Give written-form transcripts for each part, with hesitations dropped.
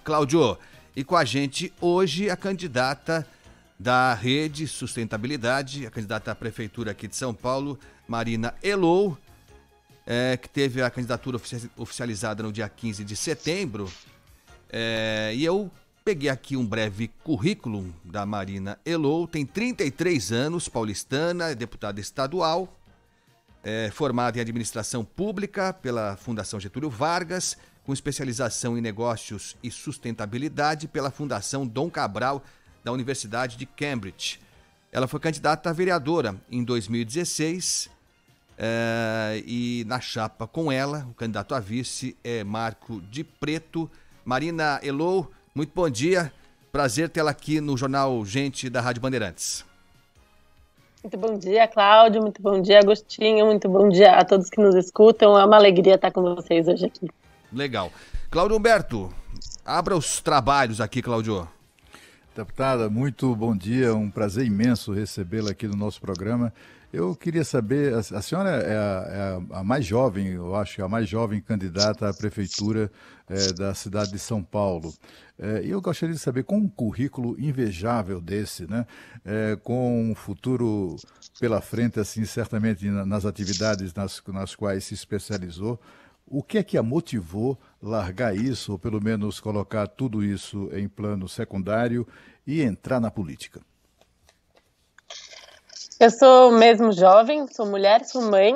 Cláudio, e com a gente hoje a candidata da Rede Sustentabilidade, a candidata à Prefeitura aqui de São Paulo, Marina Elou, que teve a candidatura oficializada no dia 15 de setembro. E eu peguei aqui um breve currículo da Marina Elou, tem 33 anos, paulistana, deputada estadual, formada em administração pública pela Fundação Getúlio Vargas, com especialização em negócios e sustentabilidade pela Fundação Dom Cabral da Universidade de Cambridge. Ela foi candidata a vereadora em 2016 e na chapa com ela, o candidato a vice é Marco de Preto. Marina Elou, muito bom dia, prazer tê-la aqui no Jornal Gente da Rádio Bandeirantes. Muito bom dia, Cláudio, muito bom dia, Agostinho, muito bom dia a todos que nos escutam, é uma alegria estar com vocês hoje aqui. Legal. Cláudio Humberto, abra os trabalhos aqui, Cláudio. Deputada, muito bom dia, um prazer imenso recebê-la aqui no nosso programa. Eu queria saber, a senhora é a mais jovem, eu acho, a mais jovem candidata à prefeitura da cidade de São Paulo. E eu gostaria de saber, com um currículo invejável desse, né, com um futuro pela frente, assim, certamente nas atividades nas quais se especializou, o que é que a motivou largar isso, ou pelo menos colocar tudo isso em plano secundário e entrar na política? Eu sou mesmo jovem, sou mulher, sou mãe,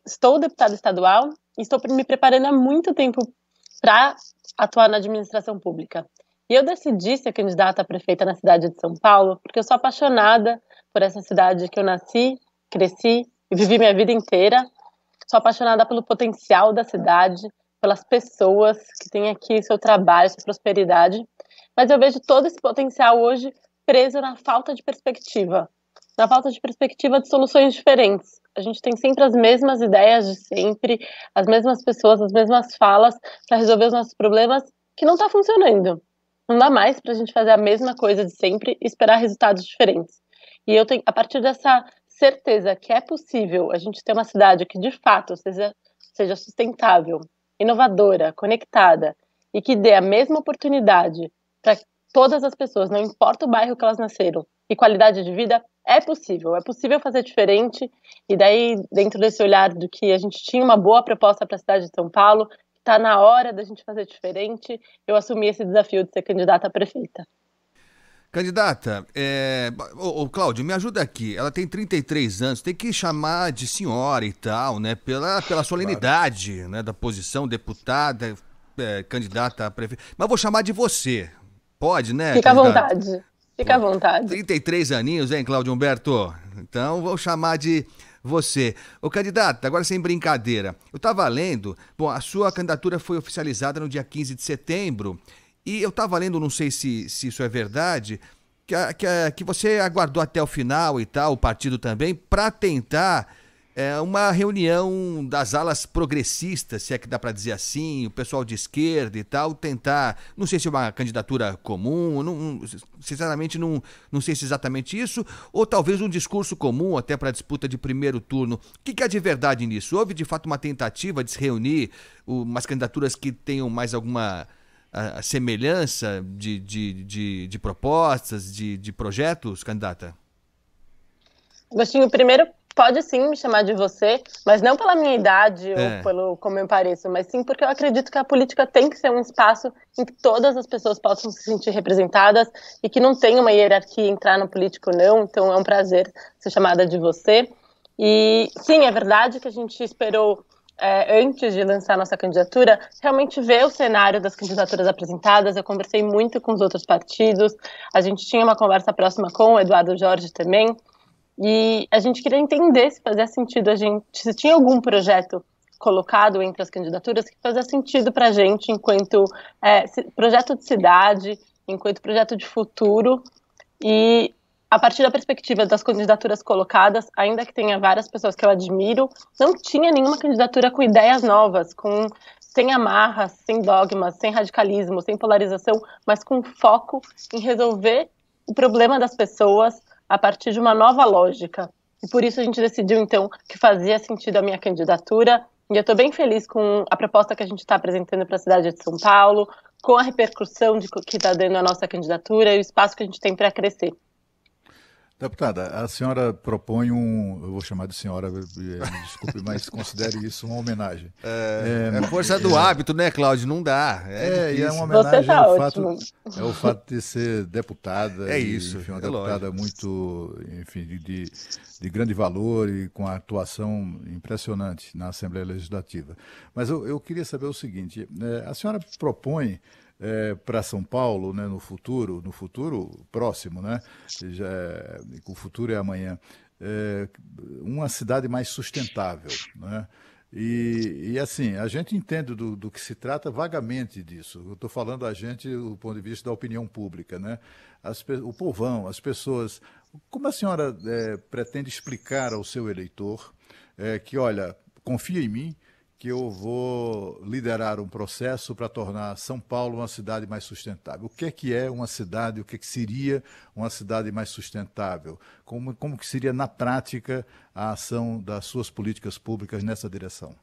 estou deputada estadual e estou me preparando há muito tempo para atuar na administração pública. E eu decidi ser candidata a prefeita na cidade de São Paulo porque eu sou apaixonada por essa cidade que eu nasci, cresci e vivi minha vida inteira. Sou apaixonada pelo potencial da cidade, pelas pessoas que têm aqui seu trabalho, sua prosperidade, mas eu vejo todo esse potencial hoje preso na falta de perspectiva de soluções diferentes. A gente tem sempre as mesmas ideias de sempre, as mesmas pessoas, as mesmas falas para resolver os nossos problemas que não está funcionando. Não dá mais para a gente fazer a mesma coisa de sempre e esperar resultados diferentes. E eu tenho, a partir dessa certeza que é possível a gente ter uma cidade que de fato seja sustentável, inovadora, conectada e que dê a mesma oportunidade para todas as pessoas, não importa o bairro que elas nasceram, e qualidade de vida, é possível fazer diferente. E daí, dentro desse olhar do que a gente tinha uma boa proposta para a cidade de São Paulo, está na hora da gente fazer diferente, eu assumi esse desafio de ser candidata a prefeita. Candidata, Cláudio, me ajuda aqui. Ela tem 33 anos, tem que chamar de senhora e tal, né? Pela solenidade, claro, né, da posição, deputada, candidata a prefeita. Mas vou chamar de você. Pode, né? Fica candidata à vontade. Fica à vontade. 33 aninhos, hein, Cláudio Humberto? Então, vou chamar de você. Ô, candidato, agora sem brincadeira. Eu estava lendo, a sua candidatura foi oficializada no dia 15 de setembro, e eu estava lendo, não sei se isso é verdade, que você aguardou até o final e tal, o partido também, para tentar uma reunião das alas progressistas, se é que dá para dizer assim, o pessoal de esquerda e tal, tentar, não sei se é uma candidatura comum, sinceramente não sei se é exatamente isso, ou talvez um discurso comum até para a disputa de primeiro turno. O que há de verdade nisso? Houve de fato uma tentativa de se reunir umas candidaturas que tenham mais alguma semelhança de propostas, de projetos, candidata? Agostinho, primeiro, pode sim me chamar de você, mas não pela minha idade ou pelo como eu pareço, mas sim porque eu acredito que a política tem que ser um espaço em que todas as pessoas possam se sentir representadas e que não tem uma hierarquia entrar no político não, então é um prazer ser chamada de você. E sim, é verdade que a gente esperou, antes de lançar nossa candidatura, realmente ver o cenário das candidaturas apresentadas. Eu conversei muito com os outros partidos, a gente tinha uma conversa próxima com o Eduardo Jorge também, e a gente queria entender se fazia sentido se tinha algum projeto colocado entre as candidaturas que fazia sentido para a gente enquanto projeto de cidade, enquanto projeto de futuro. E a partir da perspectiva das candidaturas colocadas, ainda que tenha várias pessoas que eu admiro, não tinha nenhuma candidatura com ideias novas, sem amarras, sem dogmas, sem radicalismo, sem polarização, mas com foco em resolver o problema das pessoas a partir de uma nova lógica. E por isso a gente decidiu, então, que fazia sentido a minha candidatura. E eu estou bem feliz com a proposta que a gente está apresentando para a cidade de São Paulo, com a repercussão que está dando a nossa candidatura e o espaço que a gente tem para crescer. Deputada, a senhora propõe eu vou chamar de senhora, me desculpe, mas considere isso uma homenagem. É força do hábito, né, Cláudio? Não dá. E é uma homenagem tá ao fato de ser deputada. É isso. Enfim, uma deputada muito, enfim, de grande valor e com a atuação impressionante na Assembleia Legislativa. Mas eu queria saber o seguinte, a senhora propõe para São Paulo, né, no futuro próximo, né, o futuro é amanhã, uma cidade mais sustentável, né? E assim, a gente entende do que se trata vagamente disso. Eu estou falando a gente do ponto de vista da opinião pública, né? O povão, as pessoas. Como a senhora pretende explicar ao seu eleitor que, olha, confia em mim, que eu vou liderar um processo para tornar São Paulo uma cidade mais sustentável? O que é uma cidade, o que seria uma cidade mais sustentável? Como que seria, na prática, a ação das suas políticas públicas nessa direção?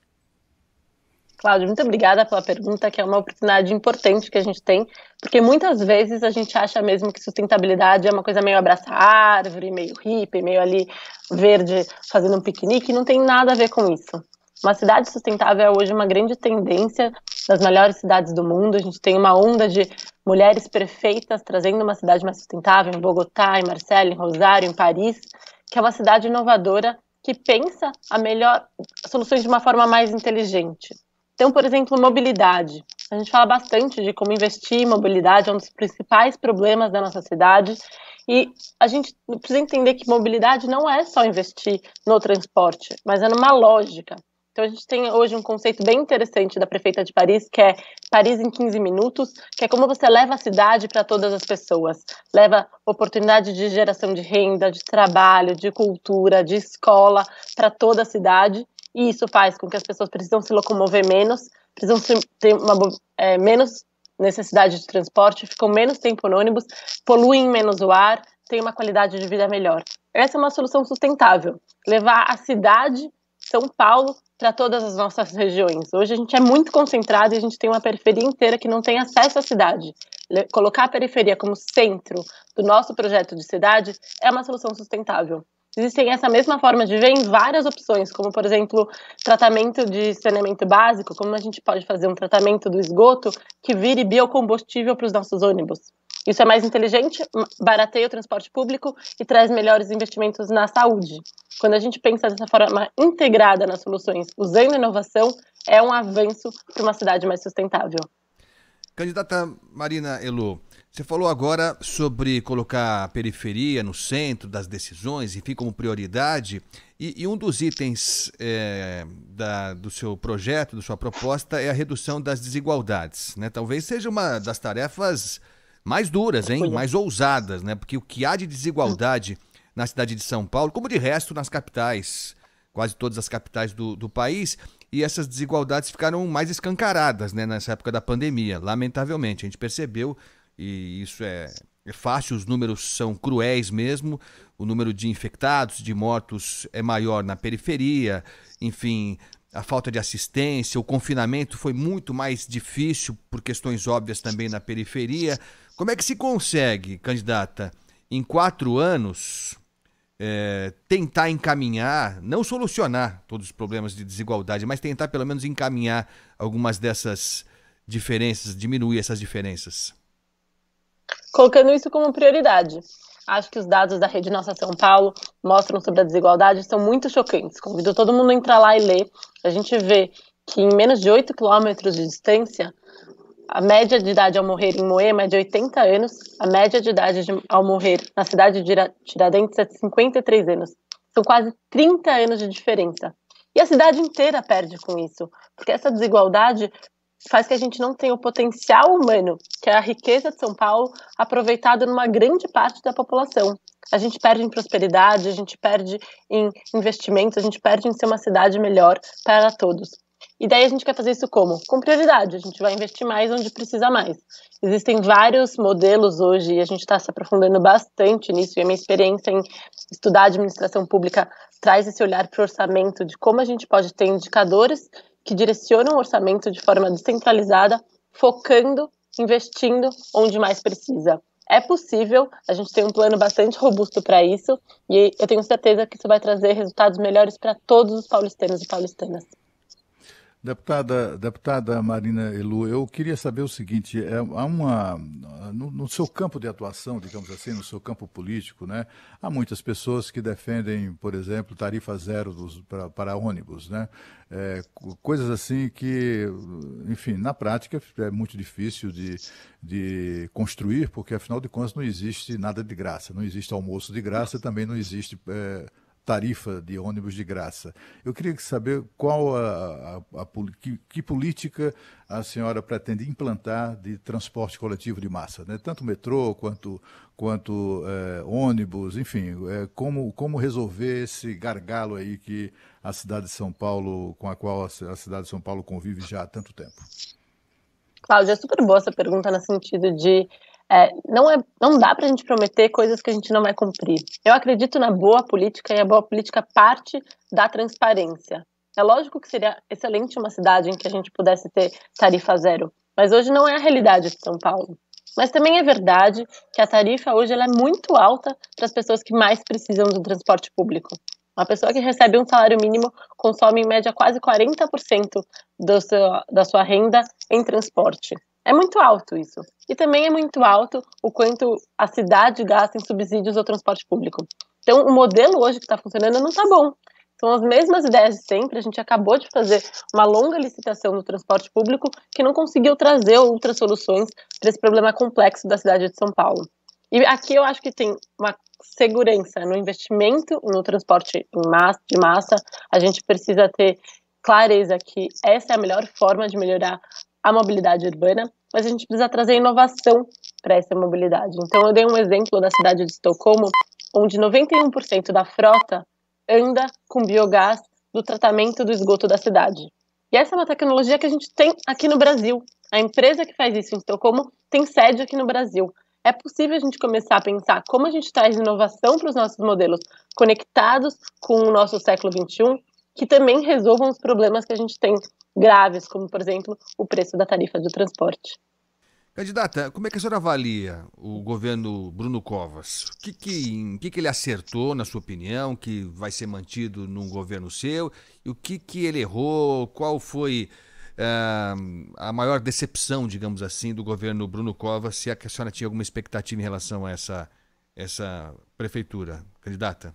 Cláudio, muito obrigada pela pergunta, que é uma oportunidade importante que a gente tem, porque muitas vezes a gente acha mesmo que sustentabilidade é uma coisa meio abraçar árvore, meio hippie, meio ali verde, fazendo um piquenique, e não tem nada a ver com isso. Uma cidade sustentável é hoje uma grande tendência das melhores cidades do mundo. A gente tem uma onda de mulheres perfeitas trazendo uma cidade mais sustentável em Bogotá, em Marselha, em Rosário, em Paris, que é uma cidade inovadora que pensa soluções de uma forma mais inteligente. Então, por exemplo, mobilidade. A gente fala bastante de como investir em mobilidade, é um dos principais problemas da nossa cidade. E a gente precisa entender que mobilidade não é só investir no transporte, mas é numa lógica. Então, a gente tem hoje um conceito bem interessante da prefeita de Paris, que é Paris em 15 minutos, que é como você leva a cidade para todas as pessoas. Leva oportunidade de geração de renda, de trabalho, de cultura, de escola para toda a cidade. E isso faz com que as pessoas precisam se locomover menos, precisam ter menos necessidade de transporte, ficam menos tempo no ônibus, poluem menos o ar, têm uma qualidade de vida melhor. Essa é uma solução sustentável. Levar a cidade, São Paulo, para todas as nossas regiões. Hoje a gente é muito concentrado e a gente tem uma periferia inteira que não tem acesso à cidade. Colocar a periferia como centro do nosso projeto de cidade é uma solução sustentável. Existem essa mesma forma de ver em várias opções, como, por exemplo, tratamento de saneamento básico, como a gente pode fazer um tratamento do esgoto que vire biocombustível para os nossos ônibus. Isso é mais inteligente, barateia o transporte público e traz melhores investimentos na saúde. Quando a gente pensa dessa forma integrada nas soluções, usando inovação, é um avanço para uma cidade mais sustentável. Candidata Marina Elo, você falou agora sobre colocar a periferia no centro das decisões, enfim, como prioridade, e um dos itens do seu projeto, da sua proposta, é a redução das desigualdades, né? Talvez seja uma das tarefas mais duras, mais ousadas, né? Porque o que há de desigualdade na cidade de São Paulo, como de resto nas capitais, quase todas as capitais do país, e essas desigualdades ficaram mais escancaradas, né, nessa época da pandemia, lamentavelmente. A gente percebeu, e isso é fácil, os números são cruéis mesmo, o número de infectados, de mortos é maior na periferia, enfim, a falta de assistência, o confinamento foi muito mais difícil por questões óbvias também na periferia. Como é que se consegue, candidata, em 4 anos, tentar encaminhar, não solucionar todos os problemas de desigualdade, mas tentar pelo menos encaminhar algumas dessas diferenças, diminuir essas diferenças? Colocando isso como prioridade. Acho que os dados da Rede Nossa São Paulo mostram sobre a desigualdade, são muito chocantes. Convido todo mundo a entrar lá e ler. A gente vê que em menos de 8 quilômetros de distância, a média de idade ao morrer em Moema é de 80 anos, a média de idade ao morrer na cidade de Tiradentes é de 53 anos. São quase 30 anos de diferença. E a cidade inteira perde com isso, porque essa desigualdade faz que a gente não tenha o potencial humano, que é a riqueza de São Paulo, aproveitado numa grande parte da população. A gente perde em prosperidade, a gente perde em investimentos, a gente perde em ser uma cidade melhor para todos. E daí a gente quer fazer isso como? Com prioridade, a gente vai investir mais onde precisa mais. Existem vários modelos hoje e a gente está se aprofundando bastante nisso, e a minha experiência em estudar administração pública traz esse olhar para o orçamento, de como a gente pode ter indicadores que direcionam o orçamento de forma descentralizada, focando investindo onde mais precisa. É possível, a gente tem um plano bastante robusto para isso, e eu tenho certeza que isso vai trazer resultados melhores para todos os paulistanos e paulistanas. Deputada Marina Elu, eu queria saber o seguinte, no seu campo de atuação, digamos assim, no seu campo político, né, há muitas pessoas que defendem, por exemplo, tarifa zero para ônibus, né, coisas assim que, enfim, na prática é muito difícil de construir, porque afinal de contas não existe nada de graça, não existe almoço de graça e também não existe tarifa de ônibus de graça. Eu queria saber qual que política a senhora pretende implantar de transporte coletivo de massa, né? Tanto metrô quanto ônibus, enfim, como resolver esse gargalo aí que a cidade de São Paulo, com a qual a cidade de São Paulo convive já há tanto tempo. Cláudia, é super boa essa pergunta no sentido de não dá para a gente prometer coisas que a gente não vai cumprir. Eu acredito na boa política e a boa política parte da transparência. É lógico que seria excelente uma cidade em que a gente pudesse ter tarifa zero, mas hoje não é a realidade de São Paulo. Mas também é verdade que a tarifa hoje ela é muito alta para as pessoas que mais precisam do transporte público. Uma pessoa que recebe um salário mínimo consome em média quase 40% da sua renda em transporte. É muito alto isso. E também é muito alto o quanto a cidade gasta em subsídios ao transporte público. Então, o modelo hoje que está funcionando não está bom. São as mesmas ideias de sempre. A gente acabou de fazer uma longa licitação do transporte público que não conseguiu trazer outras soluções para esse problema complexo da cidade de São Paulo. E aqui eu acho que tem uma segurança no investimento no transporte de massa. A gente precisa ter clareza que essa é a melhor forma de melhorar a mobilidade urbana, mas a gente precisa trazer inovação para essa mobilidade. Então, eu dei um exemplo da cidade de Estocolmo, onde 91% da frota anda com biogás do tratamento do esgoto da cidade. E essa é uma tecnologia que a gente tem aqui no Brasil. A empresa que faz isso em Estocolmo tem sede aqui no Brasil. É possível a gente começar a pensar como a gente traz inovação para os nossos modelos conectados com o nosso século XXI, que também resolvam os problemas que a gente tem graves, como, por exemplo, o preço da tarifa de transporte. Candidata, como é que a senhora avalia o governo Bruno Covas? O que ele acertou, na sua opinião, que vai ser mantido num governo seu? E o que ele errou? Qual foi a maior decepção, digamos assim, do governo Bruno Covas? Se a senhora tinha alguma expectativa em relação a essa prefeitura, candidata?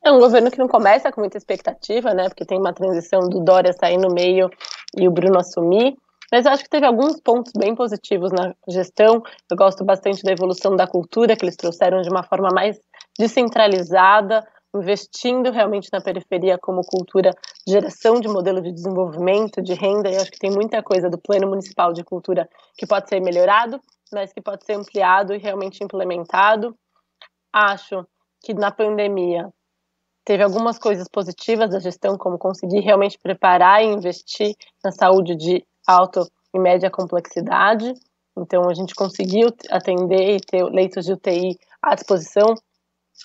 É um governo que não começa com muita expectativa, né? Porque tem uma transição do Dória sair no meio e o Bruno assumir. Mas eu acho que teve alguns pontos bem positivos na gestão. Eu gosto bastante da evolução da cultura, que eles trouxeram de uma forma mais descentralizada, investindo realmente na periferia como cultura, geração de modelo de desenvolvimento, de renda. E eu acho que tem muita coisa do Plano Municipal de Cultura que pode ser melhorado, mas que pode ser ampliado e realmente implementado. Acho que na pandemia teve algumas coisas positivas da gestão, como conseguir realmente preparar e investir na saúde de alta e média complexidade. Então, a gente conseguiu atender e ter leitos de UTI à disposição.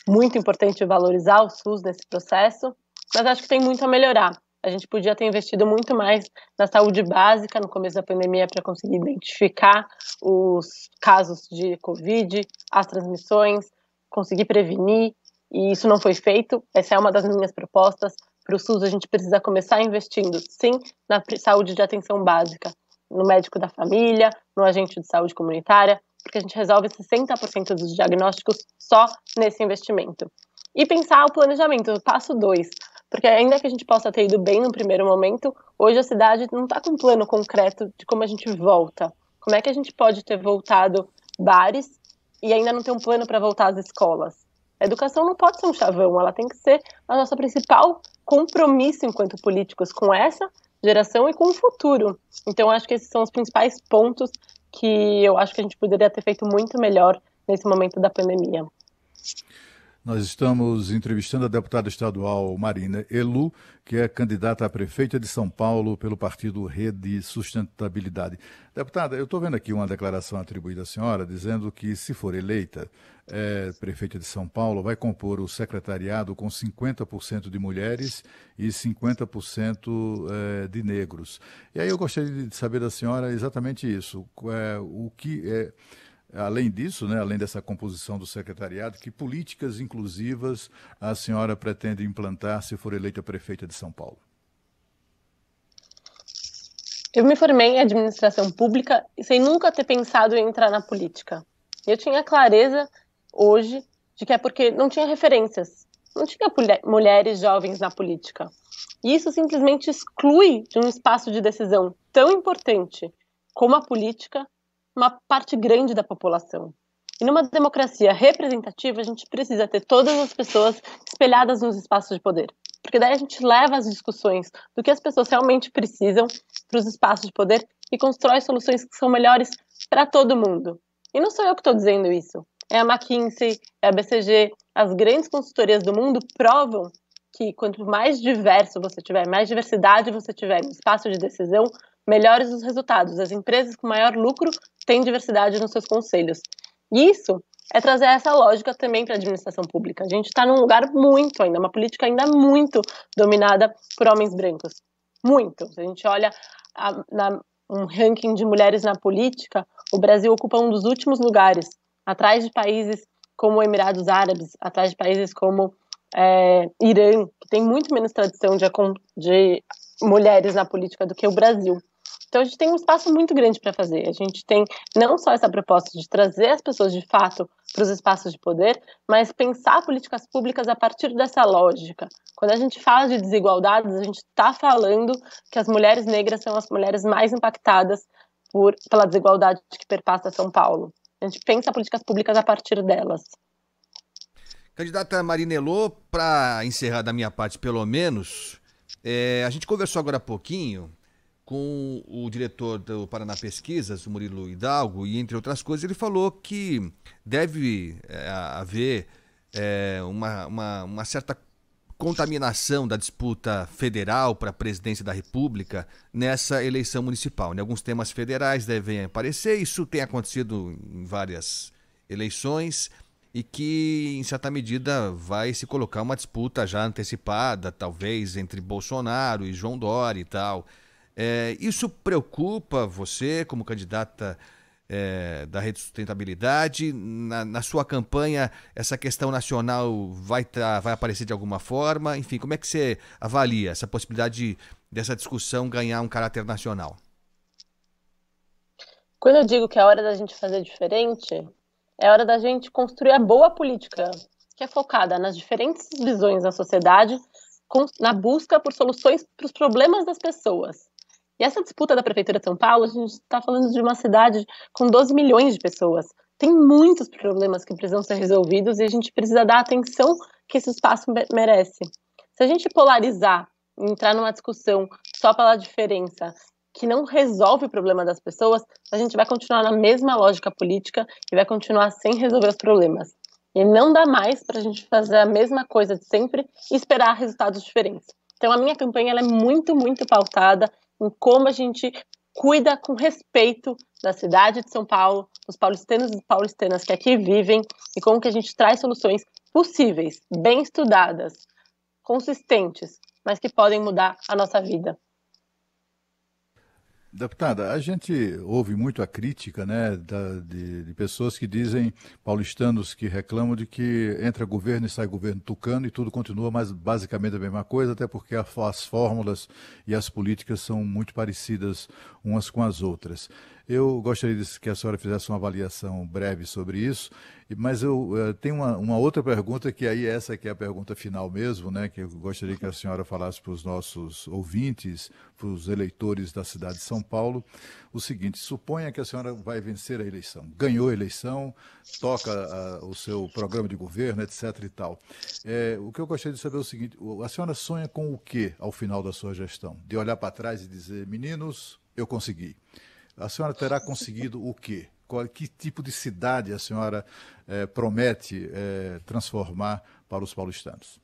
Muito importante valorizar o SUS nesse processo, mas acho que tem muito a melhorar. A gente podia ter investido muito mais na saúde básica no começo da pandemia para conseguir identificar os casos de Covid, as transmissões, conseguir prevenir. E isso não foi feito. Essa é uma das minhas propostas. Para o SUS, a gente precisa começar investindo, sim, na saúde de atenção básica, no médico da família, no agente de saúde comunitária, porque a gente resolve 60% dos diagnósticos só nesse investimento. E pensar o planejamento, o passo 2, porque ainda que a gente possa ter ido bem no primeiro momento, hoje a cidade não está com um plano concreto de como a gente volta. Como é que a gente pode ter voltado bares e ainda não ter um plano para voltar às escolas? A educação não pode ser um chavão, ela tem que ser a nossa principal compromisso enquanto políticos com essa geração e com o futuro. Então, acho que esses são os principais pontos que eu acho que a gente poderia ter feito muito melhor nesse momento da pandemia. Nós estamos entrevistando a deputada estadual Marina Elu, que é candidata a prefeita de São Paulo pelo partido Rede Sustentabilidade. Deputada, eu estou vendo aqui uma declaração atribuída à senhora, dizendo que, se for eleita prefeita de São Paulo, vai compor o secretariado com 50% de mulheres e 50% de negros. E aí eu gostaria de saber da senhora exatamente isso. O que é... Além disso, né, além dessa composição do secretariado, que políticas inclusivas a senhora pretende implantar se for eleita prefeita de São Paulo? Eu me formei em administração pública sem nunca ter pensado em entrar na política. Eu tinha clareza hoje de que é porque não tinha referências, não tinha mulheres jovens na política. E isso simplesmente exclui de um espaço de decisão tão importante como a política uma parte grande da população. E numa democracia representativa, a gente precisa ter todas as pessoas espelhadas nos espaços de poder. Porque daí a gente leva as discussões do que as pessoas realmente precisam para os espaços de poder e constrói soluções que são melhores para todo mundo. E não sou eu que estou dizendo isso. É a McKinsey, é a BCG, as grandes consultorias do mundo provam que quanto mais diverso você tiver, mais diversidade você tiver no espaço de decisão, melhores os resultados. As empresas com maior lucro têm diversidade nos seus conselhos. E isso é trazer essa lógica também para a administração pública. A gente está num lugar muito ainda, uma política ainda muito dominada por homens brancos. Muito. Se a gente olha um ranking de mulheres na política, o Brasil ocupa um dos últimos lugares, atrás de países como Emirados Árabes, atrás de países como Irã, que tem muito menos tradição de mulheres na política do que o Brasil. Então a gente tem um espaço muito grande para fazer. A gente tem não só essa proposta de trazer as pessoas de fato para os espaços de poder, mas pensar políticas públicas a partir dessa lógica. Quando a gente fala de desigualdades, a gente está falando que as mulheres negras são as mulheres mais impactadas pela desigualdade que perpassa São Paulo. A gente pensa políticas públicas a partir delas. Candidata Marina Elu, para encerrar da minha parte pelo menos, a gente conversou agora há pouquinho com o diretor do Paraná Pesquisas, o Murilo Hidalgo, e entre outras coisas ele falou que deve haver uma certa contaminação da disputa federal para a presidência da República nessa eleição municipal. Alguns temas federais devem aparecer, isso tem acontecido em várias eleições, e que, em certa medida, vai se colocar uma disputa já antecipada, talvez, entre Bolsonaro e João Dória e tal. Isso preocupa você, como candidata da Rede Sustentabilidade? Na sua campanha, essa questão nacional vai aparecer de alguma forma? Enfim, como é que você avalia essa possibilidade dessa discussão ganhar um caráter nacional? Quando eu digo que é hora da gente fazer diferente, é hora da gente construir a boa política, que é focada nas diferentes visões da sociedade, na busca por soluções para os problemas das pessoas. E essa disputa da Prefeitura de São Paulo, a gente está falando de uma cidade com 12 milhões de pessoas. Tem muitos problemas que precisam ser resolvidos e a gente precisa dar a atenção que esse espaço merece. Se a gente polarizar, entrar numa discussão só pela diferença, que não resolve o problema das pessoas, a gente vai continuar na mesma lógica política e vai continuar sem resolver os problemas. E não dá mais para a gente fazer a mesma coisa de sempre e esperar resultados diferentes. Então a minha campanha ela é muito, muito pautada em como a gente cuida com respeito da cidade de São Paulo, dos paulistanos e paulistanas que aqui vivem, e como que a gente traz soluções possíveis, bem estudadas, consistentes, mas que podem mudar a nossa vida. Deputada, a gente ouve muito a crítica, né, de pessoas que dizem, paulistanos que reclamam de que entra governo e sai governo tucano e tudo continua mas basicamente a mesma coisa, até porque as fórmulas e as políticas são muito parecidas umas com as outras. Eu gostaria que a senhora fizesse uma avaliação breve sobre isso, mas eu tenho uma outra pergunta, que aí essa que é a pergunta final mesmo, né, que eu gostaria que a senhora falasse para os nossos ouvintes, para os eleitores da cidade de São Paulo, o seguinte: suponha que a senhora vai vencer a eleição, ganhou a eleição, toca o seu programa de governo, etc. e tal. O que eu gostaria de saber é o seguinte: a senhora sonha com o quê ao final da sua gestão? De olhar para trás e dizer, meninos, eu consegui. A senhora terá conseguido o quê? Que tipo de cidade a senhora promete transformar para os paulistanos?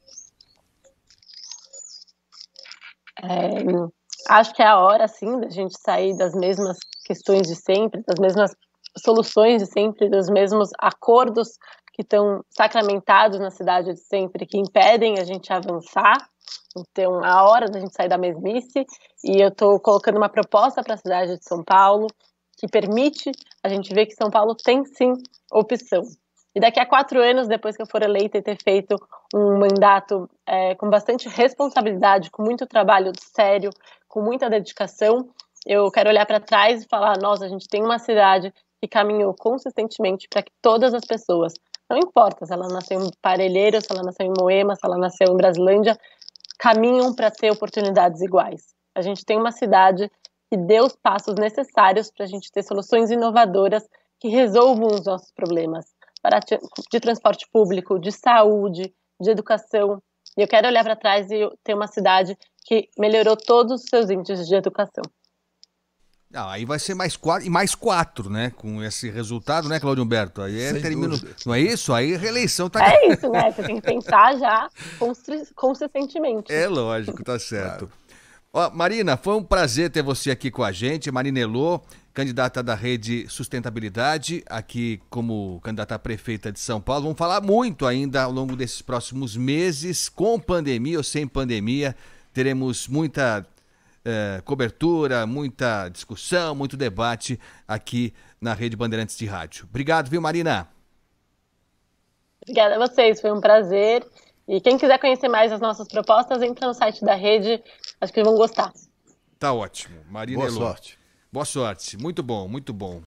Acho que é a hora, sim, da gente sair das mesmas questões de sempre, das mesmas soluções de sempre, dos mesmos acordos que estão sacramentados na cidade de sempre, que impedem a gente avançar. Então, é a hora da gente sair da mesmice, e eu estou colocando uma proposta para a cidade de São Paulo que permite a gente ver que São Paulo tem, sim, opção. E daqui a 4 anos, depois que eu for eleita e ter feito um mandato com bastante responsabilidade, com muito trabalho sério, com muita dedicação, eu quero olhar para trás e falar, nossa, a gente tem uma cidade que caminhou consistentemente para que todas as pessoas, não importa se ela nasceu em Parelheiros, se ela nasceu em Moema, se ela nasceu em Brasilândia, caminham para ter oportunidades iguais. A gente tem uma cidade que deu os passos necessários para a gente ter soluções inovadoras que resolvam os nossos problemas, de transporte público, de saúde, de educação. E eu quero olhar para trás e ter uma cidade que melhorou todos os seus índices de educação. Aí vai ser mais 4, e mais 4, né? Com esse resultado, né, Cláudio Humberto? Aí termina. Não é isso? Aí a reeleição tá... É isso, né? Você tem que pensar já consistentemente. É lógico, tá certo. Ó, Marina, foi um prazer ter você aqui com a gente. Marina Elô, candidata da Rede Sustentabilidade, aqui como candidata a prefeita de São Paulo. Vamos falar muito ainda ao longo desses próximos meses, com pandemia ou sem pandemia. Teremos muita cobertura, muita discussão, muito debate aqui na Rede Bandeirantes de Rádio. Obrigado, viu, Marina? Obrigada a vocês, foi um prazer. E quem quiser conhecer mais as nossas propostas, entra no site da Rede, acho que vão gostar. Tá ótimo. Marina Boa Elô. sorte. Boa sorte. Muito bom, muito bom.